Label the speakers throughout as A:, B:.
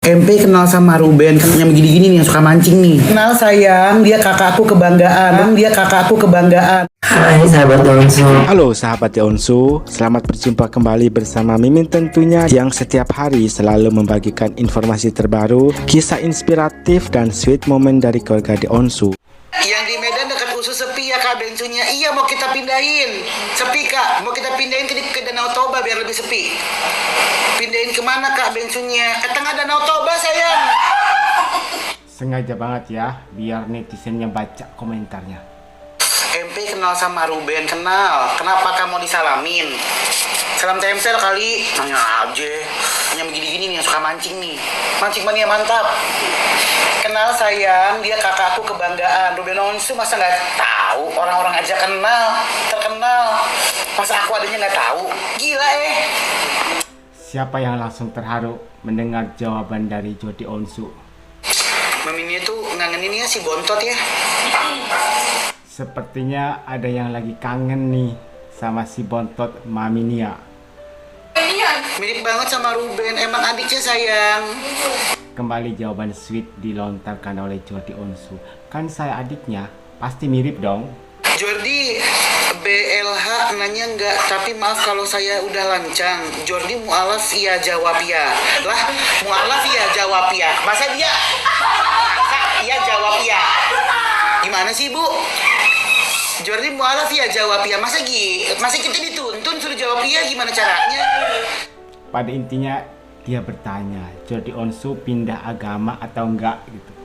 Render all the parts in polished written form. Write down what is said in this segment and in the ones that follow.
A: MP kenal sama Ruben kan yang begini-gini nih yang suka mancing nih. Kenal sayang, dia kakakku kebanggaan.
B: Hai sahabat Onsu.
C: Halo sahabat Onsu, selamat berjumpa kembali bersama Mimin tentunya yang setiap hari selalu membagikan informasi terbaru, kisah inspiratif dan sweet moment dari keluarga di Onsu.
A: Yang di Medan dekat Usu sepi ya kak bensunya. Iya mau kita pindahin. Sepi kak, mau kita pindahin ke Danau Toba biar lebih sepi. Pindahin kemana kak bensunya? Ke tengah Danau Toba sayang.
C: Sengaja banget ya, biar netizennya baca komentarnya.
A: MP kenal sama Ruben, kenal. Kenapa kamu disalamin? Salam tempel kali. Nanya aja. Yang begini-gini nih yang suka mancing nih. Mancing mania mantap. Kenal sayang, dia kakakku kebanggaan. Ruben Onsu masa nggak tahu? Orang-orang aja kenal, terkenal. Masa aku adanya nggak tahu? Gila
C: Siapa yang langsung terharu mendengar jawaban dari Jody Onsu?
A: Maminya tuh ngangenin ya si Bontot ya.
C: Sepertinya ada yang lagi kangen nih sama si Bontot Maminia.
A: Mirip banget sama Ruben, emang adiknya sayang.
C: Kembali jawaban sweet dilontarkan oleh Jody Onsu. Kan saya adiknya, pasti mirip dong.
A: Jordi, BLH nanya enggak, tapi maaf kalau saya udah lancang. Jordi mualaf iya jawab ya. Lah, mualaf iya jawab ya. Masa dia? Masa iya jawab ya? Gimana sih Bu? Jordi mualaf ya jawab ya. Masa kita dituntun suruh jawab iya, gimana caranya?
C: Pada intinya dia bertanya, Jody Onsu pindah agama atau enggak gitu.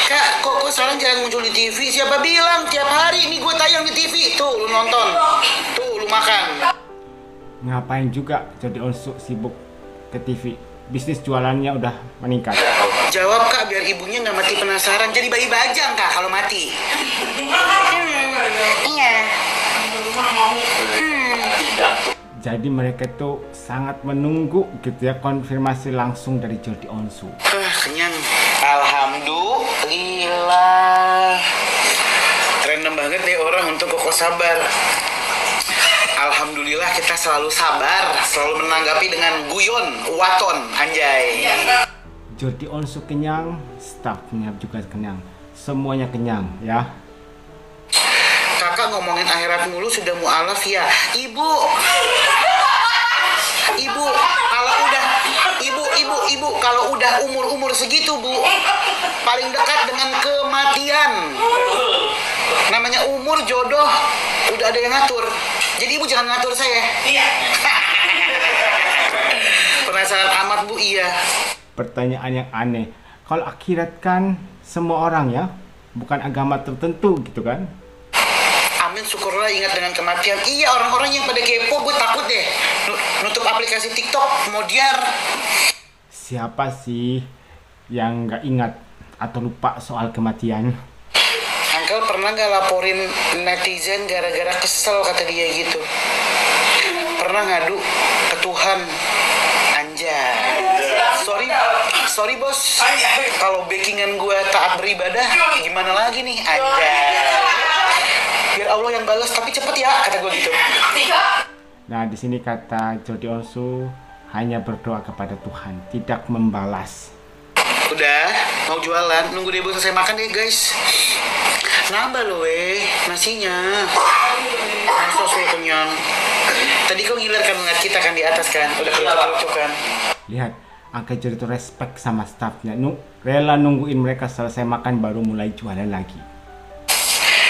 A: Kak, kok sekarang jarang muncul di TV? Siapa bilang tiap hari ini gue tayang di TV? Tuh, lu nonton. Tuh, lu makan.
C: Ngapain juga Jody Onsu sibuk ke TV? Bisnis jualannya udah meningkat.
A: Jawab Kak, biar ibunya nggak mati penasaran. Jadi bayi bajang Kak kalau mati. Iya.
C: Jadi mereka tuh sangat menunggu gitu ya konfirmasi langsung dari Jody Onsu.
A: Kenyang. Alhamdulillah. Random banget deh orang untuk kokoh sabar. Alhamdulillah kita selalu sabar, selalu menanggapi dengan guyon, waton, anjay.
C: Jody Onsu kenyang, staffnya juga kenyang, semuanya kenyang ya.
A: Kakak ngomongin akhirat mulu sudah mualaf ya. Ibu kalau udah umur segitu Bu, paling dekat dengan kematian. Namanya umur jodoh udah ada yang ngatur. Jadi Ibu jangan ngatur saya. Iya. Penasaran amat Bu, iya.
C: Pertanyaan yang aneh. Kalau akhirat kan semua orang ya, bukan agama tertentu gitu kan?
A: Amin, syukurlah ingat dengan kematian. Iya, orang-orang yang pada kepo, gue takut deh. Nutup aplikasi TikTok, modiar.
C: Siapa sih yang nggak ingat atau lupa soal kematian?
A: Uncle pernah nggak laporin netizen gara-gara kesel kata dia gitu? Pernah ngadu ke Tuhan? Anjay. Sorry bos. Kalau backingan gue taat beribadah, gimana lagi nih? Anjay. Biar Allah yang balas, tapi cepet ya, kata gue gitu.
C: Nah, di sini kata Jody Onsu hanya berdoa kepada Tuhan, tidak membalas.
A: Udah, mau jualan, nunggu dia selesai makan deh guys. Nambah loh nasinya. Masa suruh kenyang. Tadi kau gilar kan ngeliat kita kan di atas kan, udah keluar kan.
C: Lihat, Uncle Jody itu respect sama staffnya, rela nungguin mereka selesai makan baru mulai jualan lagi.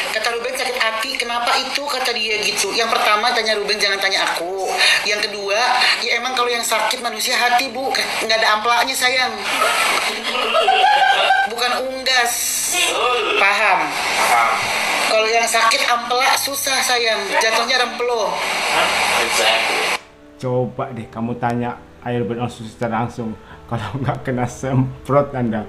A: Kata Ruben sakit hati, kenapa itu? Kata dia gitu. Yang pertama tanya Ruben, jangan tanya aku. Yang kedua, ya emang kalau yang sakit manusia hati Bu, nggak ada amplaknya sayang. Bukan unggas. Paham? Kalau yang sakit amplak susah sayang, jatuhnya rempelo.
C: Coba deh kamu tanya Ruben Onsu secara langsung, kalau nggak kena semprot Anda.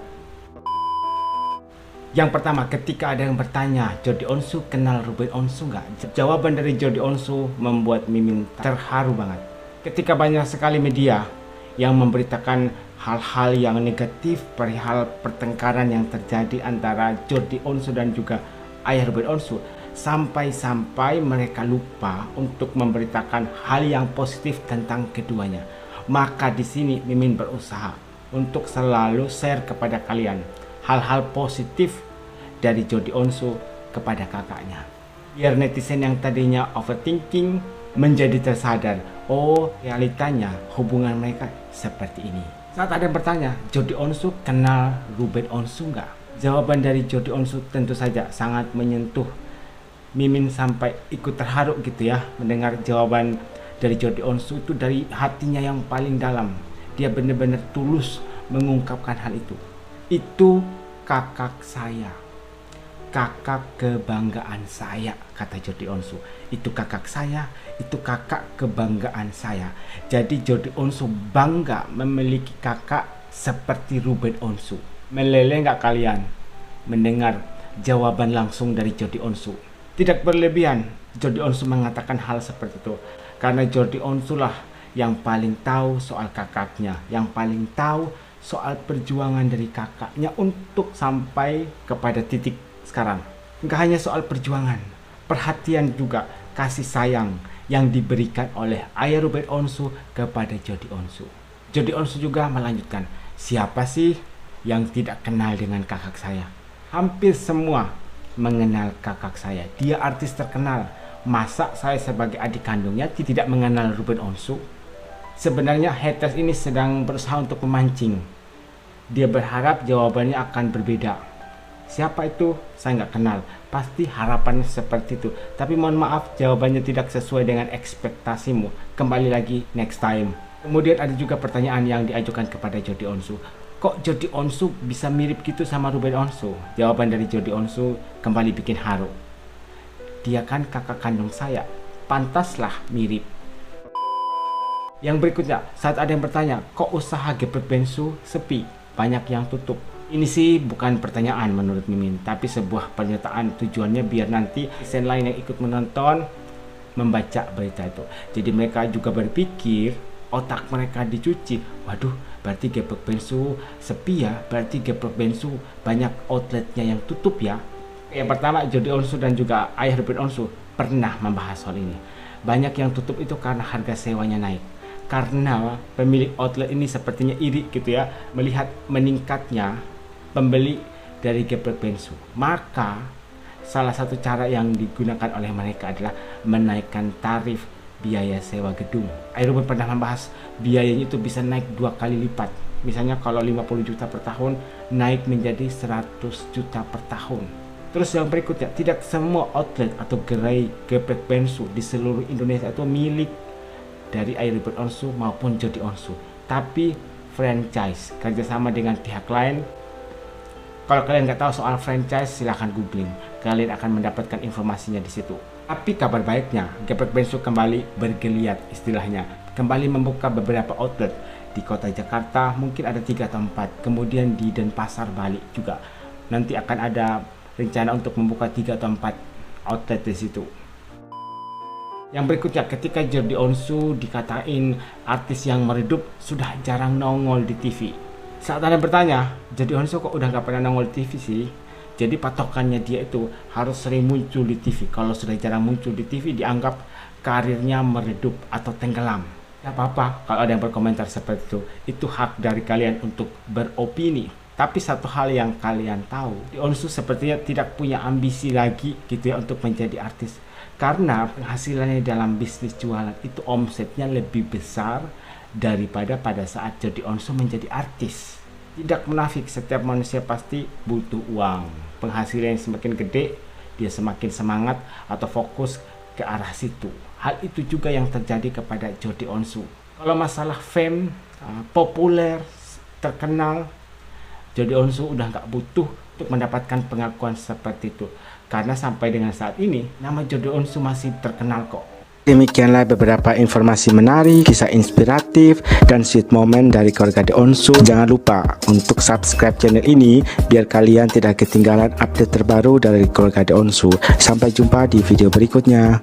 C: Yang pertama, ketika ada yang bertanya, Jody Onsu kenal Ruben Onsu nggak? Jawaban dari Jody Onsu membuat Mimin terharu banget. Ketika banyak sekali media yang memberitakan hal-hal yang negatif perihal pertengkaran yang terjadi antara Jody Onsu dan juga ayah Ruben Onsu, sampai-sampai mereka lupa untuk memberitakan hal yang positif tentang keduanya. Maka di sini Mimin berusaha untuk selalu share kepada kalian hal-hal positif dari Jody Onsu kepada kakaknya. Biar netizen yang tadinya overthinking menjadi tersadar, oh realitanya hubungan mereka seperti ini. Saat ada yang bertanya, Jody Onsu kenal Ruben Onsu nggak? Jawaban dari Jody Onsu tentu saja sangat menyentuh Mimin sampai ikut terharu gitu ya mendengar jawaban dari Jody Onsu itu dari hatinya yang paling dalam. Dia benar-benar tulus mengungkapkan hal itu. Itu kakak saya, kakak kebanggaan saya, kata Jody Onsu. Itu kakak saya, itu kakak kebanggaan saya. Jadi Jody Onsu bangga memiliki kakak seperti Ruben Onsu. Meleleh nggak kalian mendengar jawaban langsung dari Jody Onsu? Tidak berlebihan Jody Onsu mengatakan hal seperti itu, karena Jody Onsu lah yang paling tahu soal kakaknya, yang paling tahu soal perjuangan dari kakaknya untuk sampai kepada titik sekarang. Enggak hanya soal perjuangan, perhatian juga, kasih sayang yang diberikan oleh ayah Ruben Onsu kepada Jody Onsu. Jody Onsu juga melanjutkan, siapa sih yang tidak kenal dengan kakak saya? Hampir semua mengenal kakak saya. Dia artis terkenal. Masa saya sebagai adik kandungnya tidak mengenal Ruben Onsu? Sebenarnya haters ini sedang berusaha untuk memancing. Dia berharap jawabannya akan berbeda. Siapa itu? Saya nggak kenal. Pasti harapannya seperti itu. Tapi mohon maaf, jawabannya tidak sesuai dengan ekspektasimu. Kembali lagi next time. Kemudian ada juga pertanyaan yang diajukan kepada Jody Onsu. Kok Jody Onsu bisa mirip gitu sama Ruben Onsu? Jawaban dari Jody Onsu kembali bikin haru. Dia kan kakak kandung saya, pantaslah mirip. Yang berikutnya, saat ada yang bertanya, kok usaha geprek bensu sepi, banyak yang tutup? Ini sih bukan pertanyaan menurut Mimin, tapi sebuah pernyataan, tujuannya biar nanti netizen lain yang ikut menonton membaca berita itu. Jadi mereka juga berpikir, otak mereka dicuci. Waduh, berarti geprek bensu sepi ya, berarti geprek bensu banyak outletnya yang tutup ya. Yang pertama, Jody Onsu dan juga ayah Ruben Onsu pernah membahas soal ini. Banyak yang tutup itu karena harga sewanya naik. Karena pemilik outlet ini sepertinya iri gitu ya, melihat meningkatnya pembeli dari geprek bensu. Maka salah satu cara yang digunakan oleh mereka adalah menaikkan tarif biaya sewa gedung. Ruben pernah membahas biayanya itu bisa naik 2 kali lipat. Misalnya kalau 50 juta per tahun naik menjadi 100 juta per tahun. Terus yang berikutnya, tidak semua outlet atau gerai geprek bensu di seluruh Indonesia itu milik dari Ruben Onsu maupun Jody Onsu, tapi franchise kerjasama dengan pihak lain. Kalau kalian nggak tahu soal franchise, silahkan googling, kalian akan mendapatkan informasinya di situ. Tapi kabar baiknya, geprek bensu kembali bergeliat istilahnya, kembali membuka beberapa outlet di kota Jakarta, mungkin ada 3 atau 4, kemudian di Denpasar, Bali juga. Nanti akan ada rencana untuk membuka 3 atau 4 outlet di situ. Yang berikutnya, ketika Jody Onsu dikatain artis yang meredup sudah jarang nongol di TV. Saat ada bertanya, Jody Onsu kok udah gak pernah nongol di TV sih? Jadi patokannya dia itu harus sering muncul di TV. Kalau sudah jarang muncul di TV, dianggap karirnya meredup atau tenggelam. Gak apa-apa kalau ada yang berkomentar seperti itu. Itu hak dari kalian untuk beropini. Tapi satu hal yang kalian tahu, Jody Onsu sepertinya tidak punya ambisi lagi gitu ya untuk menjadi artis. Karena penghasilannya dalam bisnis jualan itu omsetnya lebih besar daripada pada saat Jody Onsu menjadi artis. Tidak munafik, setiap manusia pasti butuh uang. Penghasilan yang semakin gede, dia semakin semangat atau fokus ke arah situ. Hal itu juga yang terjadi kepada Jody Onsu. Kalau masalah fame, populer, terkenal, Jody Onsu udah nggak butuh untuk mendapatkan pengakuan seperti itu. Karena sampai dengan saat ini, nama Jody Onsu masih terkenal kok. Demikianlah beberapa informasi menarik, kisah inspiratif, dan sweet moment dari keluarga The Onsu. Jangan lupa untuk subscribe channel ini biar kalian tidak ketinggalan update terbaru dari keluarga The Onsu. Sampai jumpa di video berikutnya.